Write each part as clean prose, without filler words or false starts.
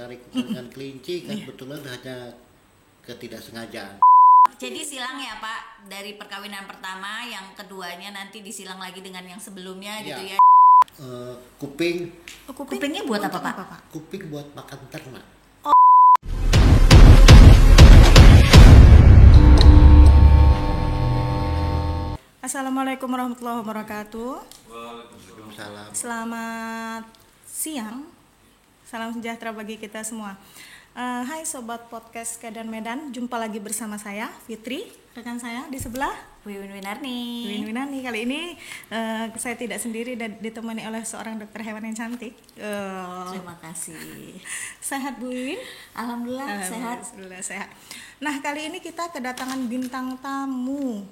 tertarik dengan kelinci kan kebetulan hanya ketidaksengajaan. Jadi silang ya Pak, dari perkawinan pertama, yang keduanya nanti disilang lagi dengan yang sebelumnya gitu ya. Kuping Kupingnya buat apa Pak? kuping buat makan ternak. Assalamualaikum warahmatullahi wabarakatuh. Waalaikumsalam. Selamat siang, salam sejahtera bagi kita semua. Hai sobat podcast Kedan Medan, jumpa lagi bersama saya Fitri, rekan saya di sebelah Wiwin Winarni. Wiwin Winani. Kali ini saya tidak sendiri dan ditemani oleh seorang dokter hewan yang cantik. Terima kasih. Sehat Bu Wiwin? Alhamdulillah sehat. Alhamdulillah sehat. Nah, kali ini kita kedatangan bintang tamu.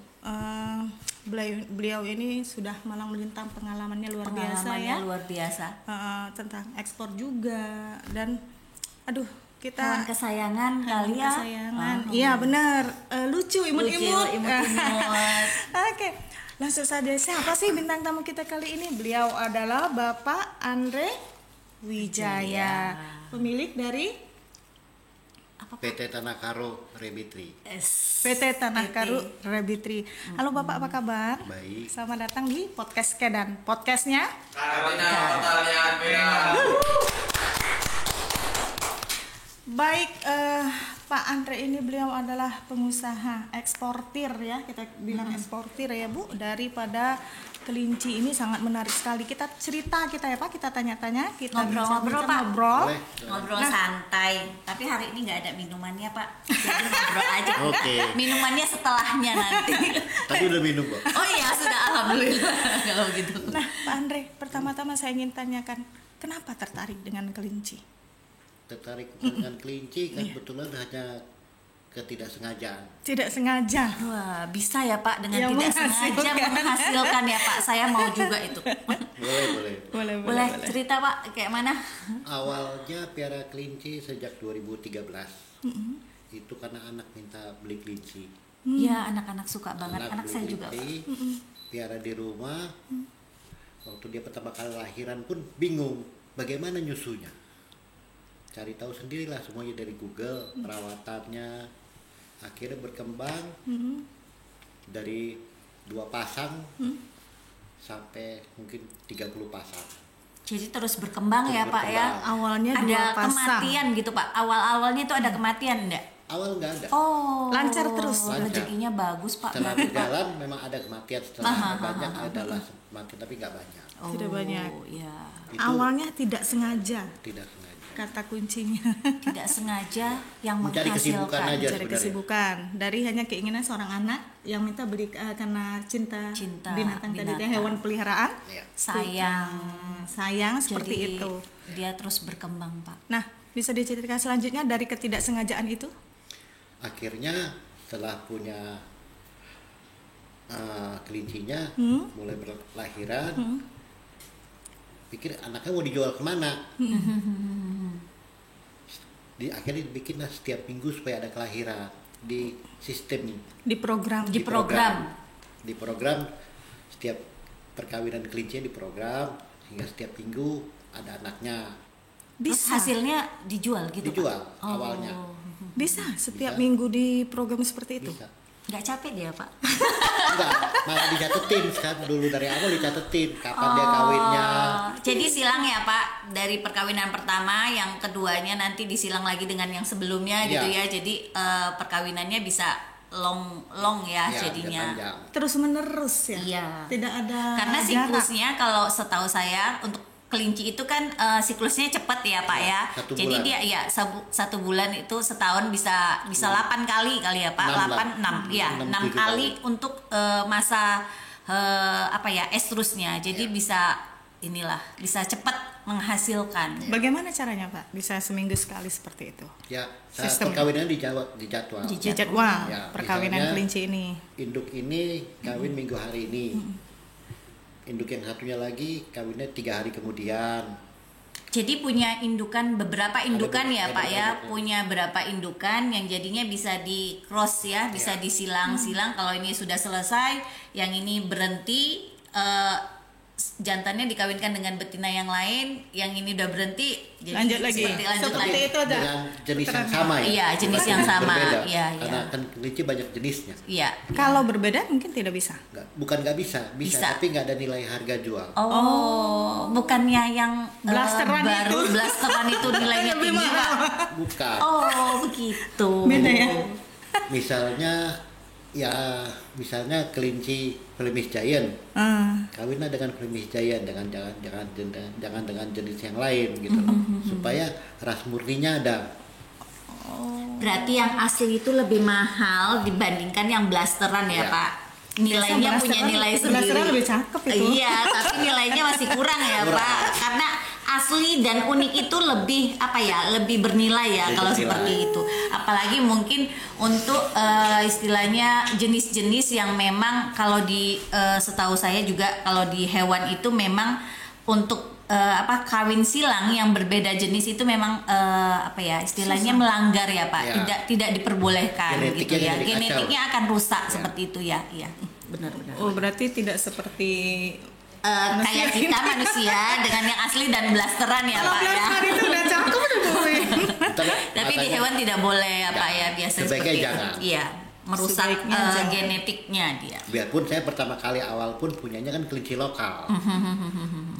Beliau ini sudah malang melintang pengalamannya luar biasa ya. Luar biasa. Tentang ekspor juga dan kita Hewan kesayangan kalian. kesayangan. Iya benar. Lucu imut-imut. Oke. Langsung saja, siapa sih bintang tamu kita kali ini? Beliau adalah Bapak Andre Wijaya, pemilik dari PT Tanah Karo Rabbitry. PT Tanah Karo Rabbitry. Halo Bapak, apa kabar? Baik. Selamat datang di podcast Kedan. Podcastnya baik. Pak Andre ini beliau adalah pengusaha eksportir ya, kita bilang eksportir ya Bu, daripada kelinci ini. Sangat menarik sekali. Kita cerita ya Pak, kita tanya-tanya, kita Ngobrol-ngobrol, Pak. Boleh. Ngobrol santai. Tapi hari ini nggak ada minumannya Pak. Jadi ngobrol aja. Oke. Minumannya setelahnya nanti. Tadi udah minum kok. Oh iya sudah, alhamdulillah. Kalau gitu. Nah Pak Andre, pertama-tama saya ingin tanyakan, kenapa tertarik dengan kelinci? Tertarik dengan kelinci kan kebetulan hanya ketidaksengajaan. Tidak sengaja. Wah, bisa ya Pak dengan Ya, tidak sengaja menghasilkan ya Pak. Saya mau juga itu. Boleh. Cerita Pak, kayak mana? Awalnya piara kelinci sejak 2013. Itu karena anak minta beli kelinci. Ya, anak-anak suka banget. Anak beli saya juga Pak. kelinci, piara di rumah. Waktu dia pertama kali lahiran pun bingung bagaimana nyusunya. Cari tahu sendirilah semuanya dari Google, perawatannya. Akhirnya berkembang dari 2 pasang sampai mungkin 30 pasang. Jadi terus berkembang ya Pak ya. Awalnya Ada 2 pasang. kematian gitu Pak. Awal-awalnya itu ada kematian enggak? Awal nggak ada. Oh, Lancar terus. Lancar. Rezekinya bagus Pak. Setelah berarti, Pak. berjalan memang ada kematian, setelah banyak adalah kematian tapi nggak banyak. Oh, Tidak banyak. Ya. Itu Awalnya tidak sengaja, tidak sengaja. kata kuncinya. Tidak sengaja yang Mencari kesibukan menghasilkan. aja. Cari sebenarnya. kesibukan dari hanya keinginan seorang anak yang minta beli karena cinta binatang tadi, binatang. hewan peliharaan. Ya. Sayang seperti Jadi, itu. dia terus berkembang Pak. Nah, bisa diceritakan selanjutnya dari ketidaksengajaan itu? Akhirnya setelah punya kelincinya mulai berlahiran, pikir anaknya mau dijual kemana. Akhirnya dibikinlah setiap minggu supaya ada kelahiran di sistem, Di program. di program setiap perkawinan kelincinya diprogram sehingga setiap minggu ada anaknya. Terus hasilnya dijual gitu Dijual Pak? awalnya. Bisa setiap Bisa. minggu di program seperti itu. Bisa. Nggak capek dia Pak? Enggak, malah dicatetin kan dulu dari awal dicatetin kapan dia kawinnya. Jadi silang ya Pak, dari perkawinan pertama, yang keduanya nanti disilang lagi dengan yang sebelumnya gitu Iya. ya. Jadi perkawinannya bisa long ya Ya, jadinya. panjang. Terus menerus ya. Iya. Tidak ada Karena jarak. siklusnya kalau setahu saya untuk kelinci itu kan siklusnya cepat ya Pak ya. Satu Jadi bulan. dia ya 1 bulan itu setahun bisa 8 kali ya Pak. 6 ya, 6 7 kali untuk masa estrusnya. Jadi bisa bisa cepat menghasilkan. Bagaimana caranya Pak? Bisa seminggu sekali seperti itu? Ya, Sistem. perkawinan dijadwal. Jadwal Ya, perkawinan misalnya, kelinci ini. Induk ini kawin minggu hari ini. Induk yang satunya lagi kawinnya 3 hari kemudian. Jadi punya beberapa indukan ya ada Pak ya, beberapa. punya berapa indukan yang jadinya bisa di cross ya, bisa disilang-silang. Kalau ini sudah selesai, yang ini berhenti, jantannya dikawinkan dengan betina yang lain, yang ini udah berhenti, jadi Lanjut lagi. lanjut Seperti lagi. itu ada. Dengan jenis yang sama ya. Iya, jenis yang sama. Berbeda. Iya, Karena iya. kan kelinci banyak jenisnya. Iya. Kalau berbeda mungkin tidak bisa. Bukan nggak bisa, Bisa. tapi nggak ada nilai harga jual. Oh, bukannya yang Blasteran baru itu. blasteran itu nilainya Lebih tinggi, Pak? mahal. Bukan. Oh, begitu. Beda ya. Misalnya kelinci Flemish Giant Ah. kawinlah dengan Flemish Giant, jangan dengan jenis yang lain gitu loh. Supaya ras murninya ada. Berarti yang asli itu lebih mahal dibandingkan yang blasteran ya, Ya. Pak? Nilainya Biasa punya blasteran- nilai blasteran sendiri. lebih cakep itu. Iya, tapi nilainya masih kurang ya, Kurang. Pak. Karena asli dan unik itu lebih lebih bernilai ya Lebih kalau bernilai. seperti itu. Apalagi mungkin untuk istilahnya jenis-jenis yang memang kalau di setahu saya juga kalau di hewan itu memang untuk kawin silang yang berbeda jenis itu memang istilahnya melanggar ya Pak. Ya. Tidak diperbolehkan Genetiknya gitu ya. jadi kacau. Genetiknya akan rusak seperti itu ya. Iya. Benar-benar. Oh, berarti tidak seperti Kayak kita manusia dengan yang asli dan blasteran ya kalau Pak ya. blasteran itu udah cakep udah boleh. Tapi di hewan tidak boleh ya Pak ya, biasanya Sebaiknya seperti jangan. itu. Iya, merusak Sebaiknya jangan. genetiknya dia. Biarpun saya pertama kali awal pun punyanya kan kelinci lokal.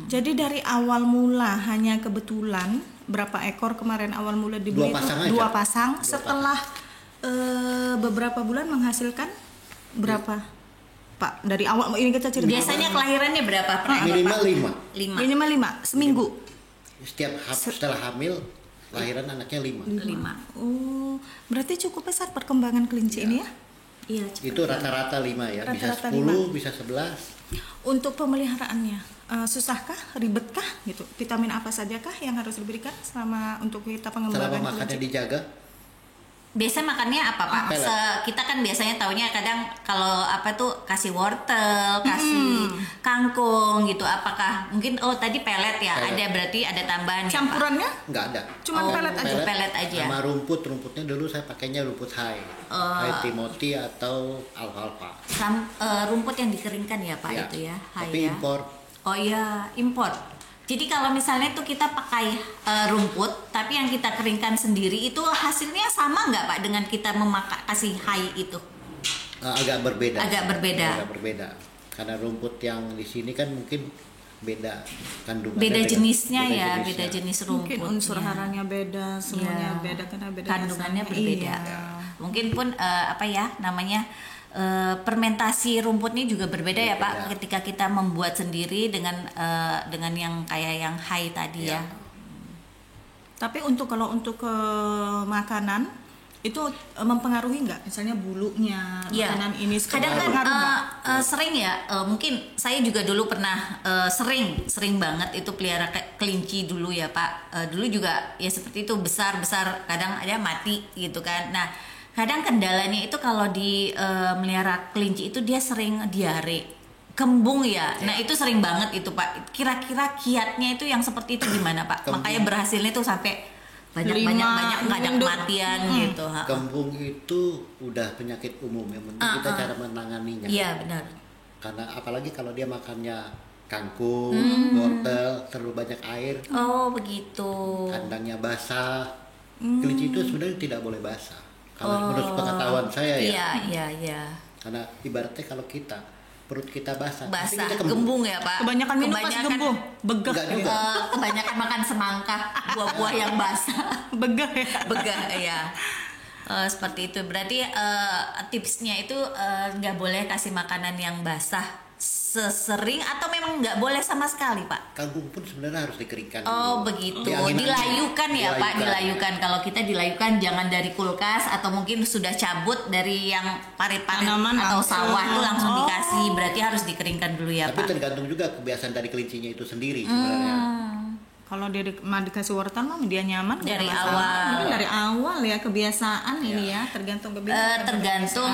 Jadi dari awal mula hanya kebetulan berapa ekor kemarin awal mula dibeli Dua pasang itu? aja. Dua pasang. Setelah beberapa bulan menghasilkan berapa? Pak, dari awal ini kita cerita. Biasanya kelahirannya berapa? Per ekor, Minimal Pak? 5. 5. Minimal 5 seminggu. Setelah hamil lahiran anaknya 5. 5. Oh, berarti cukup besar perkembangan kelinci ini ya? Iya. Itu rata-rata 5 ya, bisa Rata-rata 10, bisa 11. Untuk pemeliharaannya susahkah, ribetkah gitu? Vitamin apa sajakah yang harus diberikan selama untuk kita pengembangan Selama makannya kelinci? dijaga, Biasa makannya apa Pak? Pelet. Kita kan biasanya taunya kadang kalau kasih wortel, kasih kangkung gitu. Apakah mungkin tadi pelet ya? Pelet. Ada berarti ada tambahan ya, Pak? Campurannya nggak ada. cuma pelet aja. Pelet aja. Sama rumputnya dulu saya pakainya rumput hai. Hai Timothy atau alfalfa. Rumput yang dikeringkan ya Pak Ya, itu ya. tapi ya. impor. Oh iya, impor. Jadi kalau misalnya itu kita pakai rumput, tapi yang kita keringkan sendiri itu hasilnya sama nggak Pak dengan kita kasih hai itu? Agak berbeda. Agak berbeda. Agak berbeda. Karena rumput yang di sini kan mungkin beda kandungannya. Beda dengan- jenisnya beda ya, jenisnya. beda jenis rumput. Mungkin unsur ya. haranya beda, semuanya Iya. beda karena beda Kandungannya rasanya. berbeda. Iya. Mungkin pun fermentasi rumputnya juga berbeda ya Pak Berbeda. ketika kita membuat sendiri dengan yang kayak yang hai tadi ya. Tapi kalau untuk ke makanan itu mempengaruhi nggak? Misalnya bulunya, Iya. makanan ini Kadang kan pengaruh nggak? sering ya, mungkin saya juga dulu pernah sering banget itu pelihara kelinci dulu ya Pak. Dulu juga ya seperti itu besar kadang ada mati gitu kan. Nah kadang kendalanya itu kalau di melihara kelinci itu dia sering diare, kembung ya. Nah itu sering banget itu Pak. Kira-kira kiatnya itu yang seperti itu gimana Pak? Kembung. Makanya berhasilnya tuh sampai banyak nggak ada kematian gitu. Ha. Kembung itu udah penyakit umum, yang penting kita cara menanganinya. Iya benar. Karena apalagi kalau dia makannya kangkung, wortel, terlalu banyak air, Oh begitu. kandangnya basah. Kelinci itu sebenarnya tidak boleh basah. Kalau menurut pengetahuan saya ya. Iya. Karena ibaratnya kalau perut kita basah, pasti Basah, kita gembung ya Pak. Kebanyakan minum pas gembung, begah. Enggak juga. Kebanyakan makan semangka, buah-buah yang basah, Begah ya. begah ya. Seperti itu. Berarti tipsnya itu nggak boleh kasih makanan yang basah sesering atau memang nggak boleh sama sekali Pak? Kangkung pun sebenarnya harus dikeringkan. Oh dulu. begitu, Diangin aja. dilayukan ya Pak, dilayukan. Kalau kita dilayukan jangan dari kulkas atau mungkin sudah cabut dari yang parit-parit Tanaman atau langsung. sawah itu langsung Oh. dikasih. Berarti harus dikeringkan dulu ya Tapi Pak. tergantung juga kebiasaan dari kelincinya itu sendiri sebenarnya. Kalau dia dikasih wortel mah dia nyaman nggak Dari ada masalah. awal. Ini dari awal ya kebiasaan ini ya, tergantung kebiasaan. Tergantung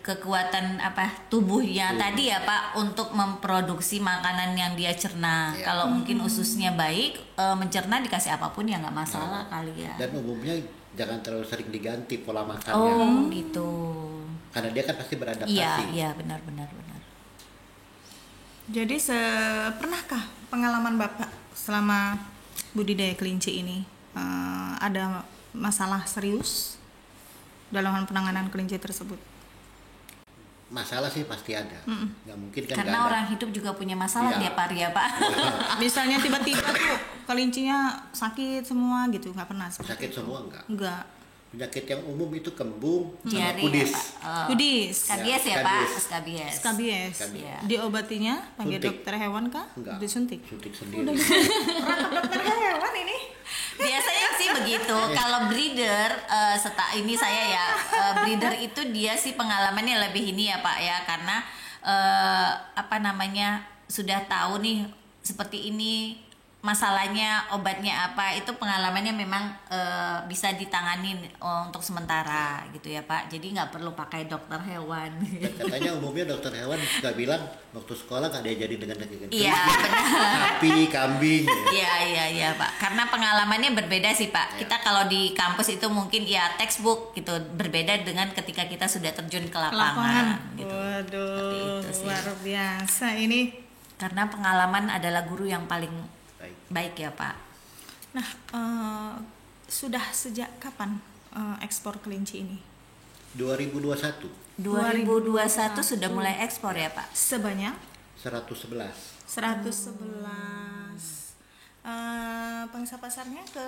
kekuatan tubuhnya tadi ya Pak untuk memproduksi makanan yang dia cerna. Ya. Kalau mungkin ususnya baik, mencerna dikasih apapun ya nggak masalah kali ya. Dan umumnya jangan terlalu sering diganti pola makannya. Oh gitu. Karena dia kan pasti beradaptasi. Iya, benar. Jadi pernahkah pengalaman Bapak selama budidaya kelinci ini ada masalah serius dalam hal penanganan kelinci tersebut? Masalah sih pasti ada. Nggak mungkin kan Karena nggak ada. orang hidup juga punya masalah Iya. tiap hari ya Pak. Misalnya tiba-tiba tuh kelincinya sakit semua gitu, nggak pernah seperti Sakit itu? semua enggak. Enggak. Penyakit yang umum itu kembung sama Diare kudis. ya Pak. Oh. Kudis, Skabies ya Ya, Pak, skabies. skabies. skabies. Iya. Diobatinya panggil Suntik. dokter hewan kah? Enggak. Disuntik. Suntik sendiri. Dokter hewan ini. Biasanya sih begitu. Kalau breeder, ini saya ya, breeder itu dia sih pengalamannya lebih ini ya Pak ya, karena sudah tahu nih seperti ini masalahnya, obatnya apa, itu pengalamannya memang bisa ditanganin untuk sementara gitu ya Pak. Jadi nggak perlu pakai dokter hewan. Dan katanya umumnya dokter hewan juga bilang waktu sekolah nggak diajarin dengan daging Iya benar. sapi, kambing. Iya Pak. Karena pengalamannya berbeda sih Pak. Iya. Kita kalau di kampus itu mungkin ya textbook gitu, berbeda dengan ketika kita sudah terjun ke lapangan. Gitu. Waduh, Seperti itu sih. luar biasa ini. Karena pengalaman adalah guru yang paling Baik. baik ya Pak. Nah, sudah sejak kapan ekspor kelinci ini? 2021 2021 sudah mulai ekspor ya Pak. Sebanyak 111. 111. Pangsa pasarnya ke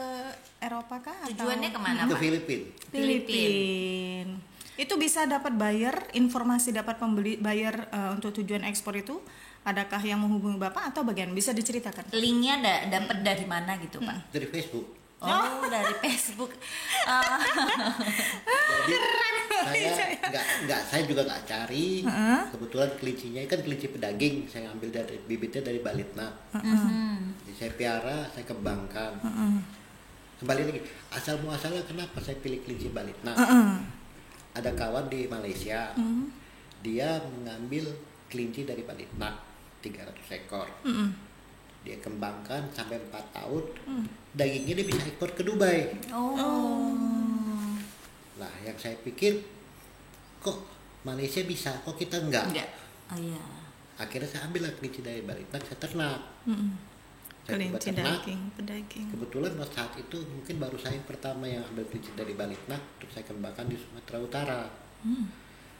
Eropa kah? atau- Tujuannya kemana Ke Pak? Filipina. Filipina. Itu bisa dapat buyer, informasi dapat pembeli buyer untuk tujuan ekspor itu. Adakah yang menghubungi Bapak atau bagian bisa diceritakan? Linknya dapat dari mana gitu Pak? Dari Facebook. Oh dari Facebook. Jadi saya juga nggak cari. Kebetulan kelincinya kan kelinci pedaging. Saya ambil dari bibitnya dari Balitna. Jadi saya piara, saya kembangkan. Kembali lagi, asal muasalnya kenapa saya pilih kelinci Balitna? Ada kawan di Malaysia, dia mengambil kelinci dari Balitna 300 ekor. Dia kembangkan sampai 4 tahun, dagingnya dia bisa ekspor ke Dubai. Nah, yang saya pikir, kok Malaysia bisa, kok kita enggak? Enggak. Oh iya. Akhirnya saya ambil lah kelinci dari Balitna, saya ternak. Saya coba Kelinci ternak. pedaging. Kebetulan pada saat itu mungkin baru saya pertama yang ambil kelinci dari Balitna, terus saya kembangkan di Sumatera Utara.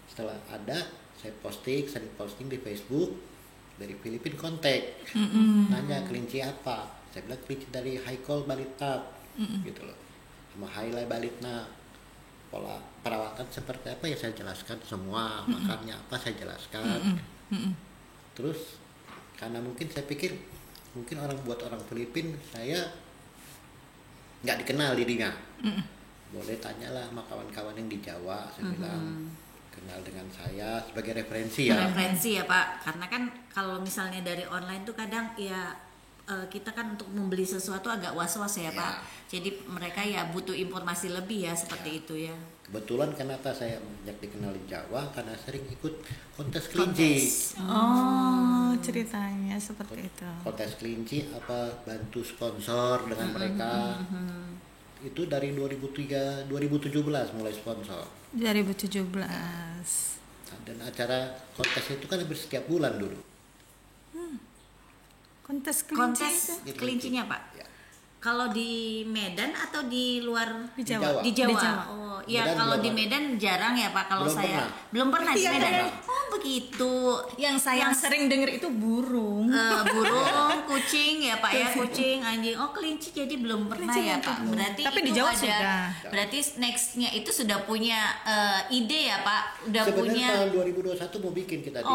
Setelah ada, saya posting di Facebook. Dari Filipina kontak, nanya kelinci apa, saya bilang kelinci dari Haikal Balitna, gitu loh, sama Hailai Balitna, pola perawatan seperti apa ya saya jelaskan semua, makannya apa saya jelaskan, terus karena mungkin saya pikir mungkin buat orang Filipina saya nggak dikenal dirinya, boleh tanyalah sama kawan-kawan yang di Jawa, saya bilang kenal dengan saya sebagai referensi ya. Referensi ya Pak, karena kan kalau misalnya dari online tuh kadang ya kita kan untuk membeli sesuatu agak was-was ya Pak. Jadi mereka ya butuh informasi lebih ya seperti itu ya. Kebetulan kenapa saya banyak dikenal di Jawa karena sering ikut kontes kelinci. Oh, ceritanya seperti itu. Kontes kelinci apa bantu sponsor dengan mereka. Itu dari 2017 mulai sponsor. 2017. Dan acara kontes itu kan hampir setiap bulan dulu. Kontes kelinci Kontes itu? kelincinya Pak. Ya. Kalau di Medan atau di luar? Di Di Jawa. Jawa. Di Jawa. Di Jawa. Oh, iya Medan kalau belum di ada. Medan jarang ya Pak. Kalau Belum saya pernah. belum pernah di Iya, Medan. iya. Oh begitu. Yang saya sering dengar itu burung. Burung, kucing ya Pak ya, kucing, anjing. Oh kelinci jadi belum pernah Kelinci ya belum Pak. pernah. Berarti Tapi di itu Jawa ada. sudah. Berarti nextnya itu sudah punya ide ya Pak. Udah Sebenarnya punya. tahun 2021 mau bikin kita di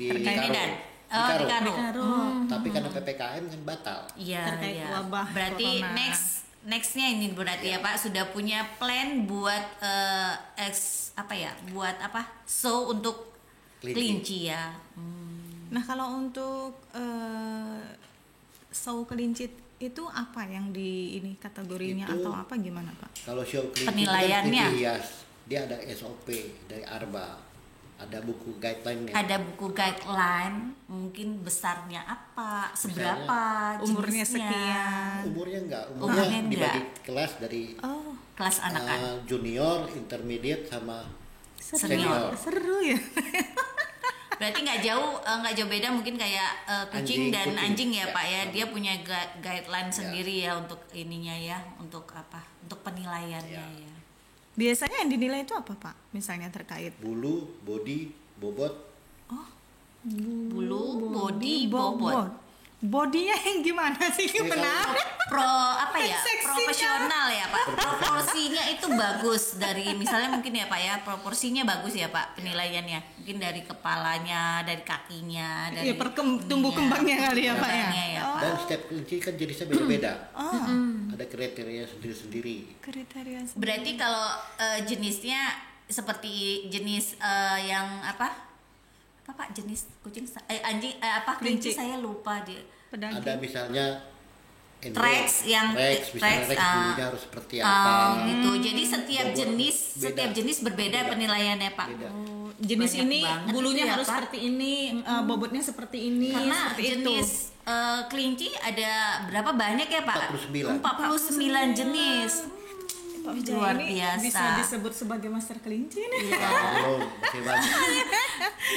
Terkait Karo. Medan. Di Oh di Karo. Karo. Tapi karena PPKM kan batal. Iya, Terkait iya. wabah Berarti corona. nextnya ini berarti ya Pak sudah punya plan buat buat show untuk kelinci ya. Nah, kalau untuk show kelinci itu apa yang di ini kategorinya Itu- atau apa gimana Pak? Kalau show kelinci Penilaiannya. itu kan kelinci hias. Dia ada SOP dari Arba. Ada buku guideline-nya. Ada buku guideline, mungkin besarnya apa, seberapa, Umurnya jenisnya, sekian. Umurnya enggak, Umurnya umurnya dibagi enggak. kelas dari Oh, kelas anak-anak. junior, intermediate sama Senior. Seru ya. Berarti nggak jauh beda mungkin kayak kucing dan kucing. anjing ya Ya. Pak ya. Dia punya guideline sendiri ya untuk ininya ya, untuk apa? Untuk penilaiannya ya. Biasanya yang dinilai itu apa Pak? Misalnya terkait Bulu, body, bobot. Bulu, body, bobot. Bodinya yang gimana sih? Ya, Menarik. Apa ya? Seksinya. Profesional ya Pak. Proporsinya itu bagus dari misalnya mungkin ya Pak ya, proporsinya bagus ya Pak penilaiannya. Mungkin dari kepalanya, dari kakinya, dari Ya, tumbuh kembangnya kali ya Pak ya. kembangnya ya, Pak. Dan setiap kelinci kan jenisnya beda-beda. Ada kriteria sendiri-sendiri. Kriteria sendiri. Berarti kalau jenisnya seperti jenis yang apa Pak jenis kucing anjing kelinci Kelinci. saya lupa dia. Pedaging. Ada misalnya Rex yang misalnya Rex Rex, bulunya harus seperti apa. gitu. Jadi setiap Bobot beda. jenis berbeda penilaiannya Pak. Beda. Jenis Banyak ini banget bulunya itu ya, harus Pak. seperti ini, bobotnya seperti ini, Karena seperti jenis itu. kelinci ada berapa banyak ya Pak? 49. 49 jenis. Pak luar Wijaya ini biasa. bisa disebut sebagai master kelinci nih. Belum, masih banyak.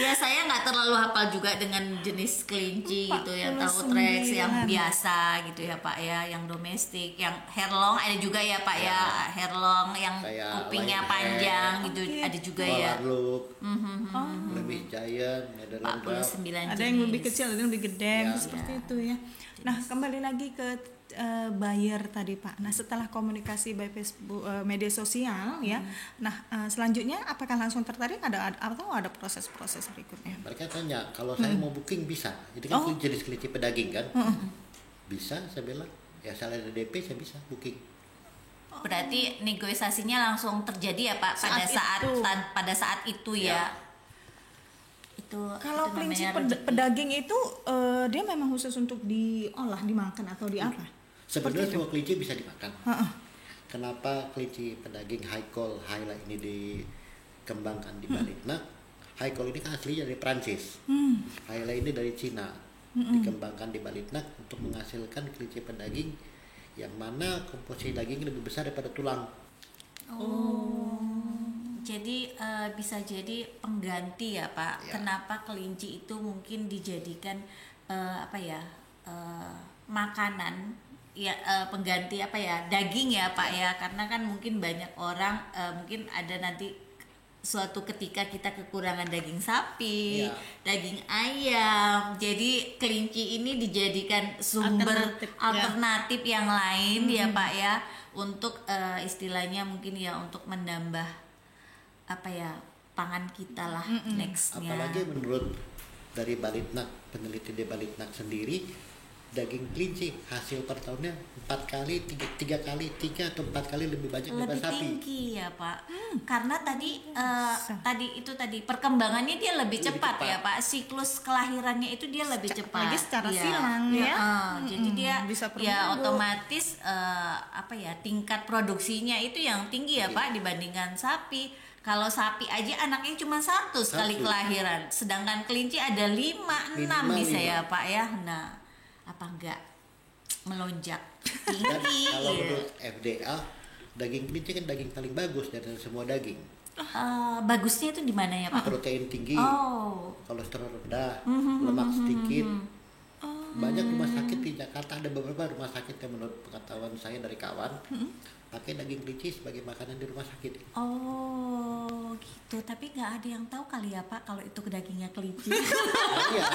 Ya saya nggak terlalu hafal juga dengan jenis kelinci gitu ya, tahu Rex yang 49. biasa gitu ya Pak ya, yang domestik, yang hairlong ada juga ya Pak ya, hairlong yang Kayak kupingnya lion panjang hair. gitu Oke. ada juga ya. Polar look, lebih giant, Netherlands Dwarf. 49 Ada yang lebih jenis. kecil, ada yang lebih gede, Ya. seperti itu ya. Nah, kembali lagi ke buyer tadi Pak. Nah, setelah komunikasi by Facebook, media sosial ya. Nah, selanjutnya apakah langsung tertarik atau ada proses-proses berikutnya? Mereka tanya, kalau saya mau booking bisa. Itu kan jenis kelinci pedaging kan? Bisa, saya bilang. Ya saya ada DP, saya bisa booking. Berarti negosiasinya langsung terjadi ya Pak pada saat itu ya. Itu Kalau itu kelinci namanya rezeki. pedaging itu dia memang khusus untuk diolah, dimakan atau di apa? Sebenarnya semua kelinci bisa dimakan. Heeh. Kenapa kelinci pedaging high call, Hyla ini dikembangkan di Baliknak? High call ini kan aslinya dari Prancis. Hyla ini dari Cina. Dikembangkan di Baliknak untuk menghasilkan kelinci pedaging yang mana komposisi daging lebih besar daripada tulang. Jadi bisa jadi pengganti ya Pak. Ya. Kenapa kelinci itu mungkin dijadikan makanan ya, pengganti daging ya Pak ya, karena kan mungkin banyak orang mungkin ada nanti suatu ketika kita kekurangan daging sapi, Ya. daging ayam, jadi kelinci ini dijadikan sumber alternatif yang lain ya Pak ya, untuk istilahnya mungkin ya untuk menambah pangan kita lah nextnya. Apalagi menurut dari Baliknak, peneliti di Baliknak sendiri, daging kelinci hasil per tahunnya 4 kali, 3 atau 4 kali lebih banyak daripada Lebih sapi. tinggi ya Pak, karena tadi perkembangannya dia lebih cepat cepat. ya Pak, siklus kelahirannya itu dia lebih cepat. lagi secara Iya. silang ya. Jadi dia bisa per ya minggu. otomatis tingkat produksinya itu yang tinggi ya Pak dibandingkan sapi. Kalau sapi aja anaknya cuma satu sekali kelahiran, sedangkan kelinci ada 5, 6 Minimal bisa 5. ya Pak ya. Nah, apa enggak melonjak Dan tinggi? kalau menurut FDA, daging kelinci kan daging paling bagus dari semua daging. Bagusnya itu di mana ya Pak? Protein tinggi, Oh, kolesterol rendah, lemak sedikit. Banyak rumah sakit di Jakarta, ada beberapa rumah sakit yang menurut pengetahuan saya dari kawan pakai daging kelinci sebagai makanan di rumah sakit. oh gitu. Tapi nggak ada yang tahu kali ya Pak kalau itu dagingnya kelinci. Nah, iya,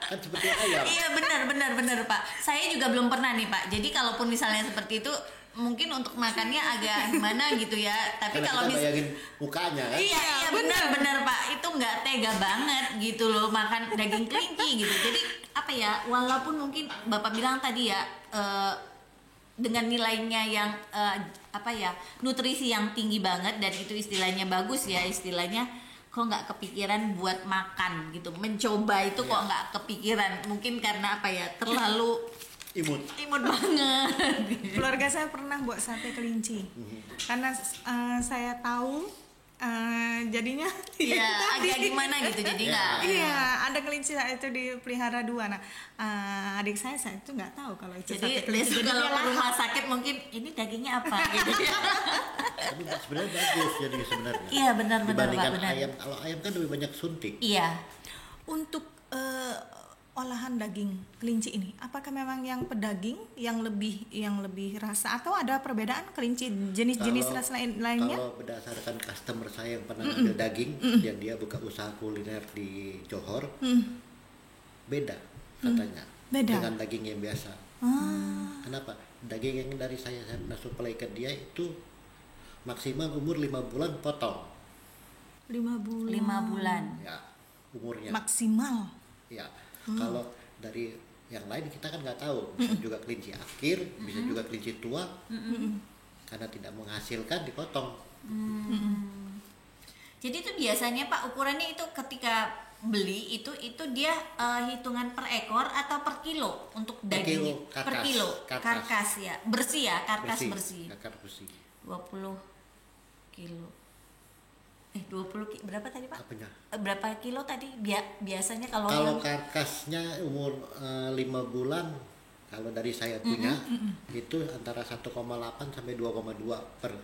kan seperti ayam. Iya benar Pak. Saya juga belum pernah nih Pak. Jadi kalaupun misalnya seperti itu, mungkin untuk makannya agak gimana gitu ya. Tapi Karena kalau kita bayangin mukanya kan. Iya benar Pak, itu nggak tega banget gitu loh makan daging kelinci gitu. Jadi walaupun mungkin Bapak bilang tadi ya dengan nilainya yang nutrisi yang tinggi banget dan itu istilahnya bagus ya, istilahnya kok nggak kepikiran buat makan gitu, mencoba itu kok nggak kepikiran, mungkin karena terlalu Imut. imut banget. Keluarga saya pernah buat sate kelinci. Karena saya tahu jadinya Iya, agak gimana gitu jadi nggak. Iya, ada kelinci itu dipelihara 2. Nah, adik saya itu nggak tahu kalau itu Jadi sate kelinci. besok Jadi kalau dia ke lahap. rumah sakit mungkin ini dagingnya apa gitu ya. Tapi sebenarnya bagus jadi sebenarnya. Iya, benar, Dibandingkan Pak, benar. ayam, kalau ayam kan lebih banyak suntik. Iya. Untuk olahan daging kelinci ini, apakah memang yang pedaging yang lebih rasa atau ada perbedaan kelinci jenis-jenis Kalau- rasa lainnya? Kalau berdasarkan customer saya yang pernah ambil daging, dan dia buka usaha kuliner di Johor, beda katanya Beda. dengan daging yang biasa. Kenapa? Daging yang dari saya pernah supply ke dia itu maksimal umur 5 bulan potong, 5 bulan. 5 bulan. ya umurnya. Maksimal. Ya, kalau dari yang lain kita kan nggak tahu, bisa juga kelinci akhir, bisa juga kelinci tua, karena tidak menghasilkan dipotong. Jadi itu biasanya Pak ukurannya itu ketika beli itu dia hitungan per ekor atau per kilo untuk Per dagingnya? kilo, karkas. Per kilo, Karkas. karkas ya, bersih ya, karkas bersih. Akar bersih. 20 kilo. 20 berapa tadi Pak? Apanya? Berapa kilo tadi? Biasanya kalau Kalau yang karkasnya umur 5 bulan, kalau dari saya punya itu antara 1,8 sampai 2,2 per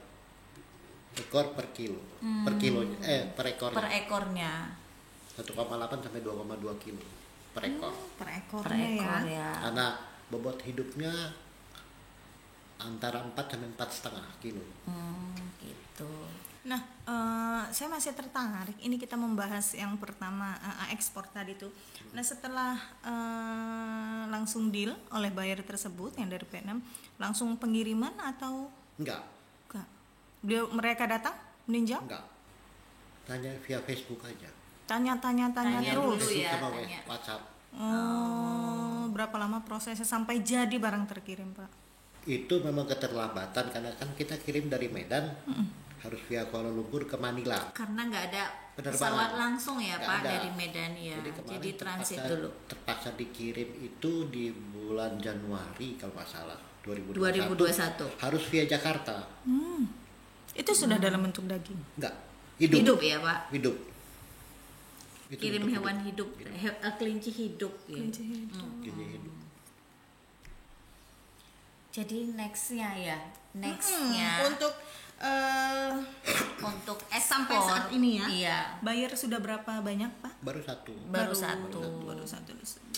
ekor per kilo. Per kilonya per ekornya. per ekornya. 1,8 sampai 2,2 kilo per ekor. Per Per ekornya ekor ya. ya. Karena bobot hidupnya antara 4 sampai 4,5 kilo. Gitu. Nah, saya masih tertarik. Ini kita membahas yang pertama ekspor tadi tuh. Nah, setelah langsung deal oleh buyer tersebut yang dari Vietnam, langsung pengiriman atau Enggak, enggak? Mereka datang meninjau, enggak. Tanya via Facebook aja. tanya Tanya terus. dulu ya, sama tanya. WhatsApp. Berapa lama prosesnya sampai jadi barang terkirim, Pak? Itu memang keterlambatan karena kan kita kirim dari Medan harus via Kuala Lumpur ke Manila. Karena nggak ada Penerbangan. pesawat langsung ya Nggak Pak ada. dari Medan ya. kemarin Jadi transit dulu. terpaksa dikirim itu di bulan Januari kalau nggak salah 2021. harus via Jakarta. Itu sudah dalam bentuk daging. Enggak, Hidup ya Pak. Hidup. Itu Kirim untuk hewan hidup, kelinci hidup ya. Kelinci hidup. Kelinci hidup. Jadi nextnya ya, nextnya Untuk untuk sampai ekspor saat ini ya. Iya. Buyer sudah berapa banyak, Pak? Baru satu. Baru satu. Baru satu.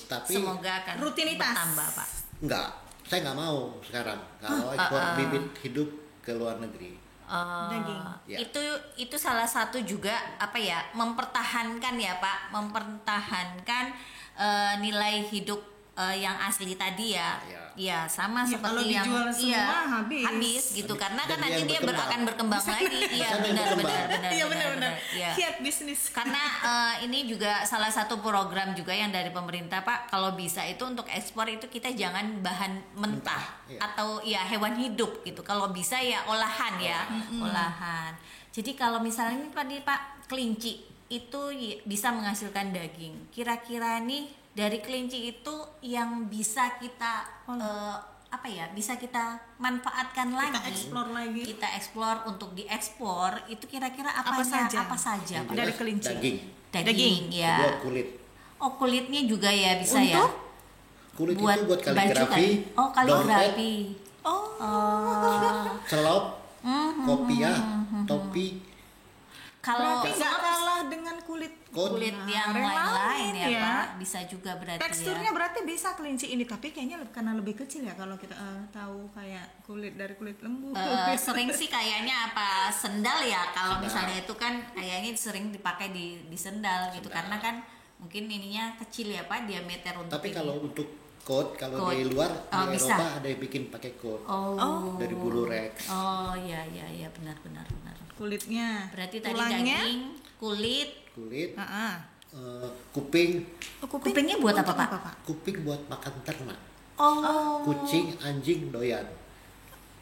Tapi Semoga akan Rutinitas. bertambah Pak. enggak, saya nggak mau sekarang kalau ekspor bibit hidup ke luar negeri. Daging. Ya. Itu salah satu juga apa ya, mempertahankan ya Pak, mempertahankan nilai hidup yang asli tadi ya. Ya. Ya sama Ya, seperti kalau yang dijual semua habis. gitu karena Dan kan dia nanti yang dia berkembang. akan berkembang lagi. Iya Bisa yang benar berkembang. benar. Iya benar-benar. Iya. Kiat bisnis. Karena ini juga salah satu program juga yang dari pemerintah Pak, kalau bisa itu untuk ekspor itu kita jangan bahan mentah Iya. atau ya hewan hidup gitu. Kalau bisa ya olahan ya, olahan. Jadi kalau misalnya ini tadi Pak kelinci itu bisa menghasilkan daging. Kira-kira nih dari kelinci itu yang bisa kita apa ya, bisa kita manfaatkan lagi. Kita eksplor lagi. Kita eksplor untuk diekspor itu kira-kira Apa saja? apa saja Pak? Dari Jelas kelinci. Daging. Daging ya. Kedua kulit. Oh kulitnya juga ya bisa Untuk? ya. Kulit Buat itu buat baju kaligrafi. kali. Oh kaligrafi. Oh. Selop, kopiah, topi, Kalau Berarti nggak kalah dengan kulit. coat. kulit yang yang lain-lain lain ya, ya. Pak, bisa juga berarti Teksturnya ya. berarti bisa kelinci ini, tapi kayaknya karena lebih kecil ya kalau kita tahu kayak kulit dari kulit lembu. Sering sih kayaknya apa sendal ya, kalau misalnya itu kan kayaknya sering dipakai di sendal gitu karena kan mungkin ininya kecil ya Pak, diameter untuk Tapi ini. kalau untuk coat, kalau Coat. di luar Oh, di bisa. Eropa ada yang bikin pakai coat Oh. dari bulu rex. Oh iya benar. Kulitnya. Berarti tadi tulangnya. daging, kulit, Kulit, Ah. kuping, kupingnya buat apa, untuk Pak? kuping buat makan ternak. Oh. Kucing, anjing doyan.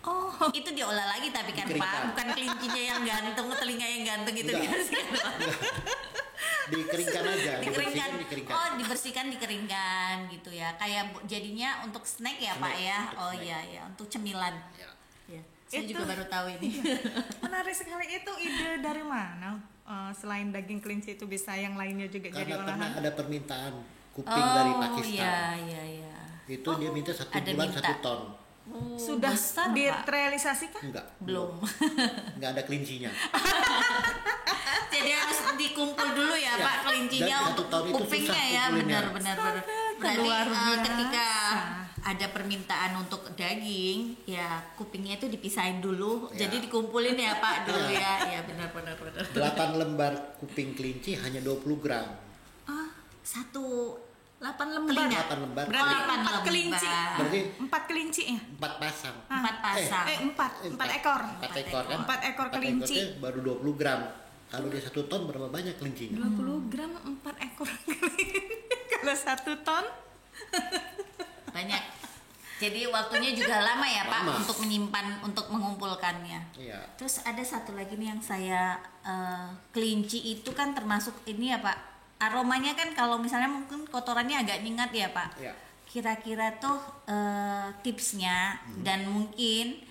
Oh. Itu diolah lagi tapi kan Pak, Dikeringkan. bukan kelincinya yang gantung, telinga yang gantung gitu Enggak. dibersihkan. Dikeringkan aja, Dikeringkan. dikeringkan. Oh, dibersihkan, dikeringkan gitu ya. Kayak jadinya untuk snack ya, Pak ya. Oh snack. iya, untuk cemilan. Ya. Ya. Saya Itu. juga baru tahu ini. Menarik sekali, itu ide dari mana? Selain daging kelinci itu bisa yang lainnya juga jadi Karena pernah olahan. ada permintaan kuping dari Oh Pakistan. iya iya. Itu dia minta 1 ada bulan minta. 1 ton. Oh, Sudah besar, Pak. direalisasikan? Enggak. Belum. Enggak ada kelincinya. Jadi harus dikumpul dulu ya, Ya, Pak, kelincinya dan untuk 1 tahun itu kupingnya susah ya, kumpulinnya. benar. Berarti Luar biasa. ketika ada permintaan untuk daging, ya kupingnya itu dipisahin dulu, Ya. jadi dikumpulin ya Pak dulu ya. Ya benar. 8 lembar kuping kelinci hanya 20 gram. Ah, 8 lembar. 8 lembar. Berarti Oh, 8 4 kelinci. lembar. Berarti 4 kelinci ya? 4 pasang. 4 pasang. 4 ekor. 4 ekor kan? 4 ekor 4 kelinci. ekornya baru 20 gram. Kalau dia 1 ton berapa banyak kelincinya? 20 gram 4 ekor kelinci. Kalau 1 ton Banyak. Jadi waktunya juga lama ya Pak Lama. untuk menyimpan, untuk mengumpulkannya. Iya. Terus ada satu lagi nih yang saya kelinci itu kan termasuk ini ya Pak. Aromanya kan kalau misalnya mungkin kotorannya agak nyengat ya Pak. Iya. Kira-kira tuh tipsnya dan mungkin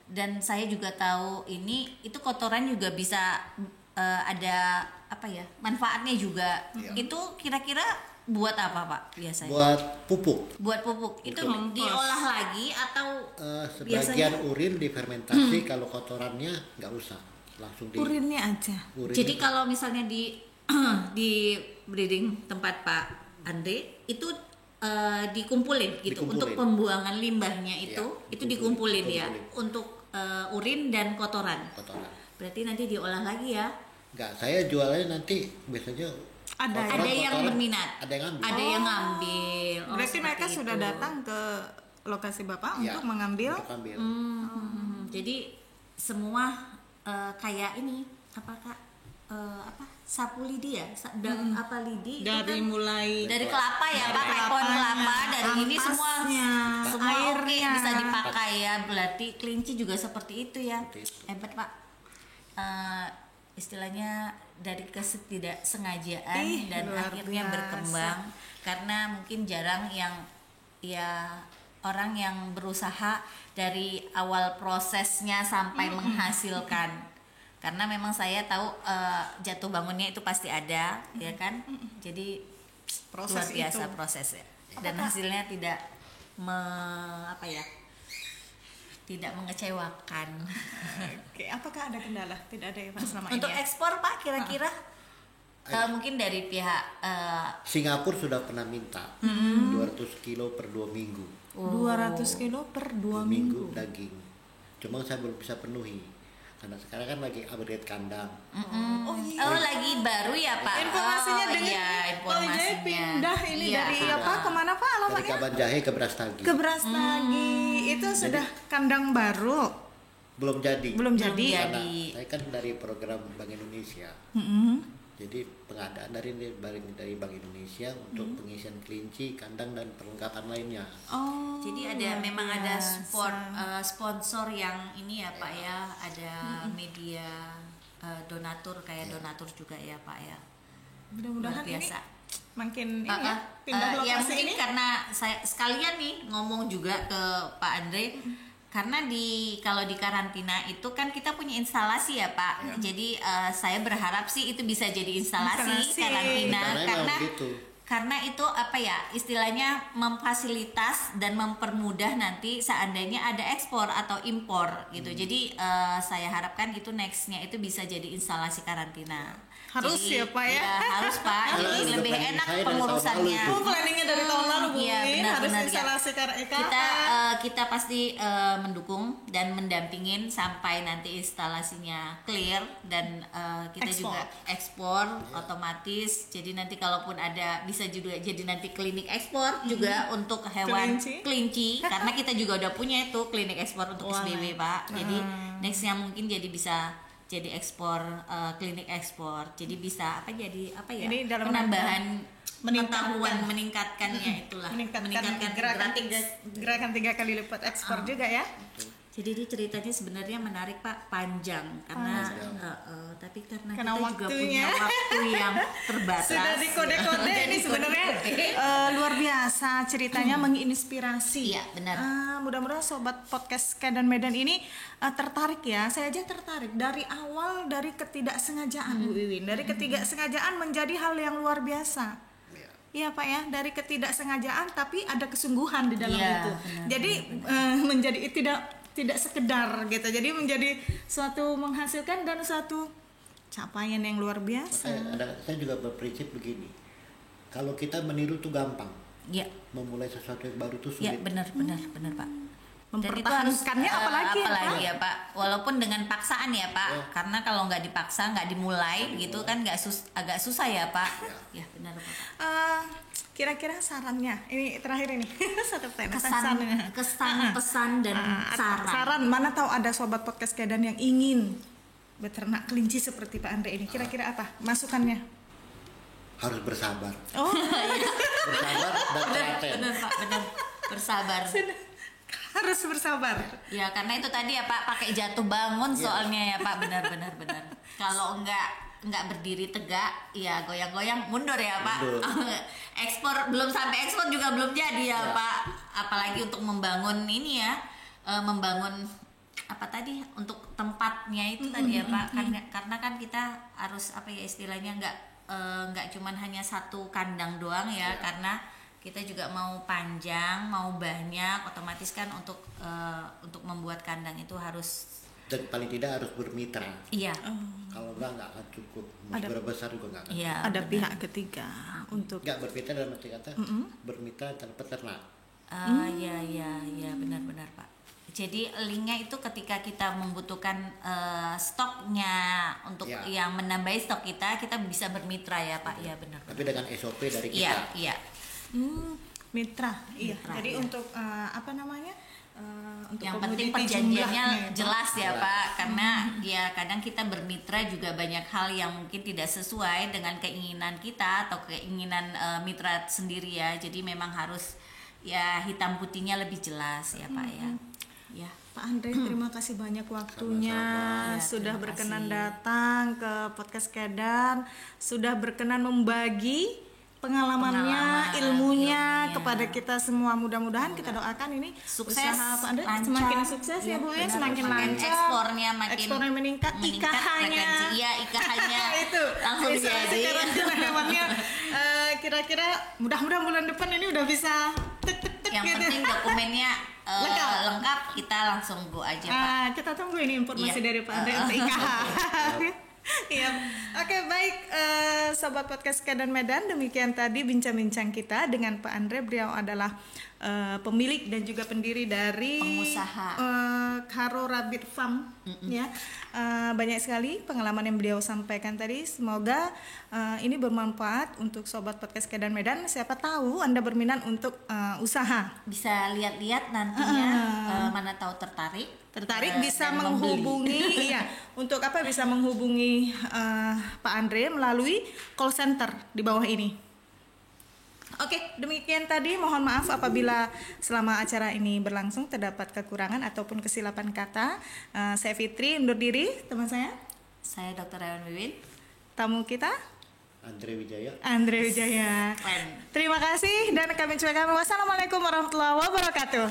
dan saya juga tahu ini itu kotoran juga bisa ada apa ya manfaatnya juga. Iya. Itu kira-kira buat apa Pak biasanya? Buat pupuk. Buat pupuk itu Kompos. diolah lagi atau Sebagian urin difermentasi, kalau kotorannya nggak usah langsung di urinnya aja. urin. jadi kalau misalnya di di breeding tempat Pak Andre itu dikumpulin gitu Dikumpulin. untuk pembuangan limbahnya itu Iya, dikumpulin ya dikumpulin. untuk urin dan kotoran. kotoran. Berarti nanti diolah lagi ya. Nggak, saya jualnya nanti biasanya Ada kotoran- Ada yang kotoran, berminat. ada yang ambil. Ada yang ngambil. Oh, Berarti mereka seperti sudah itu. datang ke lokasi Bapak Iya, untuk mengambil. untuk ambil. Jadi semua kayak ini apa Kak? Apa sapu lidi ya? Apa lidi? itu Dari kan mulai dari kelapa ya Pak, kayak pohon kelapa, dari ini semua semua oke airnya. bisa dipakai ya. Berarti kelinci juga seperti itu ya. Seperti itu. Hebat Pak. Istilahnya dari ketidaksengajaan Ih, dan luar akhirnya biasa. berkembang karena mungkin jarang yang ya orang yang berusaha dari awal prosesnya sampai menghasilkan. Karena memang saya tahu jatuh bangunnya itu pasti ada, ya kan? Jadi Proses luar biasa itu. prosesnya dan hasilnya tidak apa ya? Tidak mengecewakan. Oke, apakah ada kendala? Tidak ada ya Pak selama Untuk ini. Ya? ekspor Pak kira-kira mungkin dari pihak Singapura sudah pernah minta 200 kilo per 2 minggu. 200 kilo per 2 minggu. Daging. Cuma saya belum bisa penuhi. Karena sekarang kan lagi upgrade kandang. Oh iya. Oh lagi baru ya Pak. Informasinya oh, dengan iya, Kalau jadi informasinya. pindah ini Iya, dari Pak. apa kemana Pak Dari alamatnya? Kaban Jahe ke Brastagi. Ke Brastagi. Itu sudah kandang baru. Belum jadi. Belum Belum jadi. jadi. Karena saya kan dari program Bank Indonesia. Mm-mm. Jadi pengadaan dari Bank Indonesia untuk pengisian kelinci, kandang dan perlengkapan lainnya. Oh. Jadi ada luar memang ada biasa. sponsor yang ini ya Pak ya, ada media donatur kayak donatur juga ya Pak ya. Mudah-mudahan Luar biasa. ini makin ini ya, Ah, pindah ya lokasi mungkin ini. karena saya sekalian nih ngomong juga ke Pak Andre karena kalau di karantina itu kan kita punya instalasi ya Pak. Jadi saya berharap sih itu bisa jadi instalasi Instalasi. karantina Karena karena memang gitu. karena itu apa ya istilahnya memfasilitas dan mempermudah nanti seandainya ada ekspor atau impor gitu. Jadi saya harapkan itu nextnya itu bisa jadi instalasi karantina. Harus Jadi, ya, Pak, ya? harus Pak. Kalau Jadi udah lebih planning enak saya dari tahun pengurusannya. lalu Oh, planningnya dari tahun lalu Bu Iya, Win, harus benar-benar, instalasi karena kita pasti mendukung dan mendampingin sampai nanti instalasinya clear dan kita Ekspor. juga ekspor otomatis. Jadi nanti kalaupun ada bisa juga jadi nanti klinik ekspor juga untuk hewan kelinci karena kita juga udah punya itu klinik ekspor untuk Wah. SBB Pak. Jadi nextnya mungkin jadi bisa jadi ekspor klinik ekspor. Jadi bisa ya Ini dalam penambahan meningkatkan. pengetahuan meningkatkannya itulah meningkatkan gerakan 3 kali lipat ekspor juga ya. Jadi dia ceritanya sebenarnya menarik Pak, panjang karena tapi karena kita juga waktunya punya waktu yang terbatas. Sudah di kode-kode ini sebenarnya luar biasa ceritanya, menginspirasi. Iya, benar. Mudah-mudahan sobat podcast Kedan Medan ini tertarik ya. Saya aja tertarik dari awal, dari ketidaksengajaan Bu Wiwin. Dari ketidaksengajaan menjadi hal yang luar biasa. Iya Pak ya, dari ketidaksengajaan tapi ada kesungguhan di dalam itu. Benar, jadi menjadi tidak sekedar gitu. Jadi menjadi suatu menghasilkan dan suatu capaian yang luar biasa. Saya juga berprinsip begini. Kalau kita meniru tuh gampang. Iya. Memulai sesuatu yang baru tuh Iya, sulit. benar Pak. Mempertahankannya apalagi ya Pak, walaupun dengan paksaan ya Pak, karena kalau nggak dipaksa, nggak dimulai gitu kan agak susah ya Pak. Ya benar Pak. Kira-kira sarannya ini terakhir ini satu kesan pesan dan saran mana tahu ada sobat podcast Kedan yang ingin beternak kelinci seperti Pak Andre ini, kira-kira apa masukannya? Harus bersabar. Bersabar dan telaten. Benar Pak, benar. Bersabar. Harus bersabar. Ya karena itu tadi ya Pak, pakai jatuh bangun soalnya ya Pak, benar. Kalau nggak berdiri tegak, ya goyang-goyang mundur ya Pak. Belum sampai ekspor juga belum jadi ya Pak. Apalagi untuk membangun ini ya, membangun apa tadi untuk tempatnya itu tadi ya Pak. Karena kan kita harus apa ya istilahnya nggak cuman hanya satu kandang doang ya. Karena kita juga mau panjang, mau banyak, otomatis kan untuk membuat kandang itu harus dan paling tidak harus bermitra. Iya. Kalau nggak akan cukup. Mau berbesar juga nggak akan. Iya, ada pihak ketiga untuk nggak bermitra dalam arti kata bermitra antara peternak. Iya, benar Pak. Jadi linknya itu ketika kita membutuhkan stoknya untuk yang menambahi stok kita bisa bermitra ya Pak. Iya benar. Tapi dengan SOP dari kita. Iya. Mitra. Jadi untuk apa namanya? Untuk yang penting perjanjiannya jelas ya Pak, karena ya kadang kita bermitra juga banyak hal yang mungkin tidak sesuai dengan keinginan kita atau keinginan mitra sendiri ya. Jadi memang harus ya hitam putihnya lebih jelas ya Pak ya. Ya. Pak Andre, terima kasih banyak waktunya. Ya, sudah berkenan datang ke podcast Kedan, sudah berkenan membagi pengalamannya, ilmunya kepada kita semua. Mudah-mudahan kita doakan ini sukses, usaha Pak Andre lancar, semakin sukses ya Bu ya, semakin lancar, ekspornya meningkat, IKH-nya itu langsung jadi. Kira-kira mudah-mudahan bulan depan ini udah bisa yang gitu. Penting dokumennya lengkap, kita langsung go aja Pak. Kita tunggu ini informasi dari Pak Andre untuk IKH. Iya, oke baik sobat podcast Kedan Medan, demikian tadi bincang-bincang kita dengan Pak Andre. Beliau adalah pemilik dan juga pendiri dari pengusaha Karo Rabbit Farm ya. Banyak sekali pengalaman yang beliau sampaikan tadi. Semoga ini bermanfaat untuk sobat podcast Kedan Medan. Siapa tahu Anda berminat untuk usaha, bisa lihat-lihat nantinya mana tahu tertarik bisa menghubungi untuk apa bisa menghubungi Pak Andre melalui call center di bawah ini. Oke, demikian tadi. Mohon maaf apabila selama acara ini berlangsung terdapat kekurangan ataupun kesilapan kata. Saya Fitri undur diri, teman saya Dr. Rayon Wiwin, tamu kita Andre Wijaya. Terima kasih dan kami ucapkan wassalamualaikum warahmatullahi wabarakatuh.